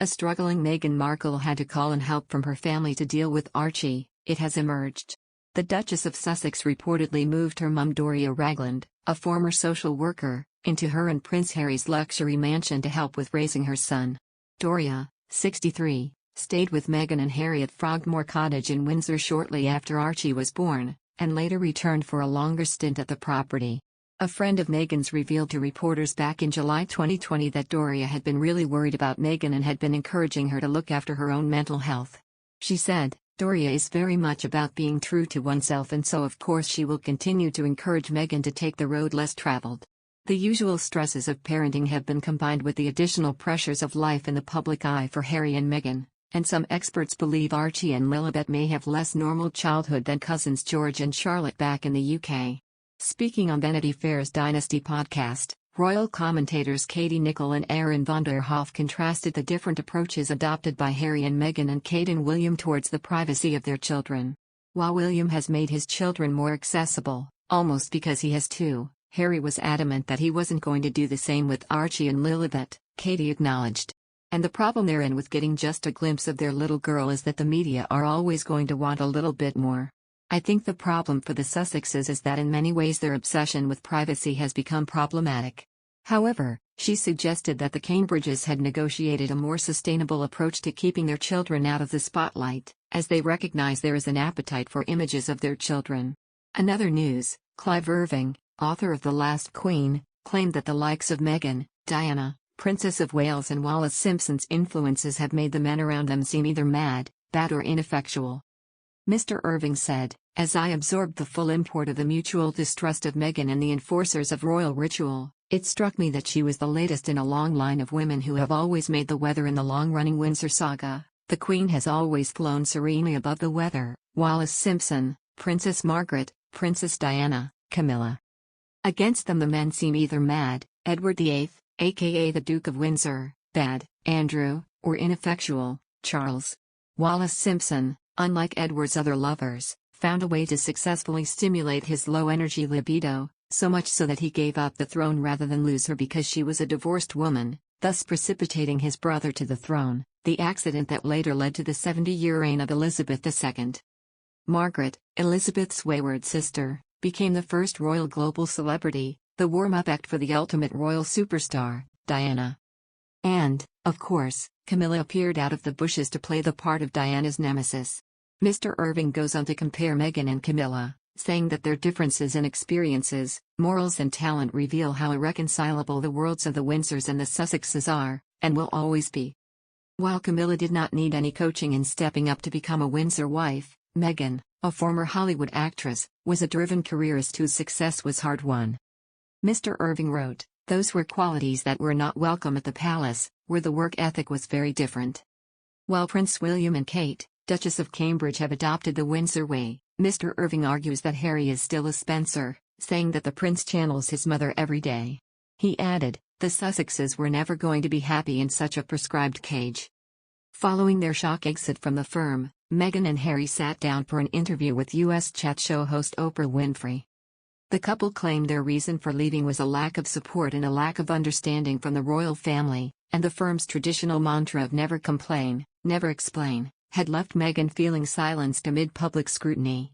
A struggling Meghan Markle had to call in help from her family to deal with Archie, it has emerged. The Duchess of Sussex reportedly moved her mum Doria Ragland, a former social worker, into her and Prince Harry's luxury mansion to help with raising her son. Doria, 63, stayed with Meghan and Harry at Frogmore Cottage in Windsor shortly after Archie was born, and later returned for a longer stint at the property. A friend of Meghan's revealed to reporters back in July 2020 that Doria had been really worried about Meghan and had been encouraging her to look after her own mental health. She said, "Doria is very much about being true to oneself, and so of course she will continue to encourage Meghan to take the road less traveled." The usual stresses of parenting have been combined with the additional pressures of life in the public eye for Harry and Meghan, and some experts believe Archie and Lilibet may have less normal childhood than cousins George and Charlotte back in the UK. Speaking on Vanity Fair's Dynasty podcast, royal commentators Katie Nicholl and Aaron von der Hoff contrasted the different approaches adopted by Harry and Meghan and Kate and William towards the privacy of their children. While William has made his children more accessible, almost because he has two, Harry was adamant that he wasn't going to do the same with Archie and Lilibet, Katie acknowledged. And the problem they're in with getting just a glimpse of their little girl is that the media are always going to want a little bit more. I think the problem for the Sussexes is that in many ways their obsession with privacy has become problematic. However, she suggested that the Cambridges had negotiated a more sustainable approach to keeping their children out of the spotlight, as they recognize there is an appetite for images of their children. Another news, Clive Irving, author of The Last Queen, claimed that the likes of Meghan, Diana, Princess of Wales and Wallis Simpson's influences have made the men around them seem either mad, bad or ineffectual. Mr. Irving said, "As I absorbed the full import of the mutual distrust of Meghan and the enforcers of royal ritual, it struck me that she was the latest in a long line of women who have always made the weather in the long-running Windsor saga. The Queen has always flown serenely above the weather, Wallis Simpson, Princess Margaret, Princess Diana, Camilla. Against them the men seem either mad, Edward VIII, aka the Duke of Windsor, bad, Andrew, or ineffectual, Charles. Wallis Simpson, unlike Edward's other lovers, found a way to successfully stimulate his low-energy libido, so much so that he gave up the throne rather than lose her because she was a divorced woman, thus precipitating his brother to the throne, the accident that later led to the 70-year reign of Elizabeth II. Margaret, Elizabeth's wayward sister, became the first royal global celebrity, the warm-up act for the ultimate royal superstar, Diana. And, of course, Camilla appeared out of the bushes to play the part of Diana's nemesis. Mr. Irving goes on to compare Meghan and Camilla, saying that their differences in experiences, morals and talent reveal how irreconcilable the worlds of the Windsors and the Sussexes are, and will always be. While Camilla did not need any coaching in stepping up to become a Windsor wife, Meghan, a former Hollywood actress, was a driven careerist whose success was hard-won. Mr. Irving wrote, "Those were qualities that were not welcome at the palace, where the work ethic was very different." While Prince William and Kate, Duchess of Cambridge, have adopted the Windsor way, Mr. Irving argues that Harry is still a Spencer, saying that the prince channels his mother every day. He added, "The Sussexes were never going to be happy in such a prescribed cage." Following their shock exit from the firm, Meghan and Harry sat down for an interview with U.S. chat show host Oprah Winfrey. The couple claimed their reason for leaving was a lack of support and a lack of understanding from the royal family, and the firm's traditional mantra of never complain, never explain, had left Meghan feeling silenced amid public scrutiny.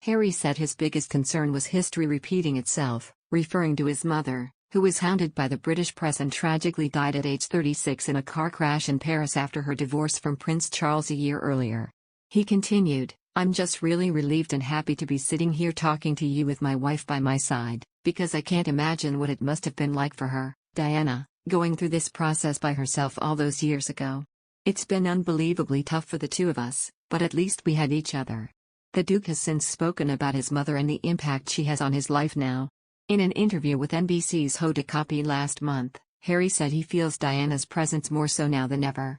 Harry said his biggest concern was history repeating itself, referring to his mother, who was hounded by the British press and tragically died at age 36 in a car crash in Paris after her divorce from Prince Charles a year earlier. He continued, "I'm just really relieved and happy to be sitting here talking to you with my wife by my side, because I can't imagine what it must have been like for her, Diana, going through this process by herself all those years ago. It's been unbelievably tough for the two of us, but at least we had each other." The Duke has since spoken about his mother and the impact she has on his life now. In an interview with NBC's Hoda Kotb last month, Harry said he feels Diana's presence more so now than ever.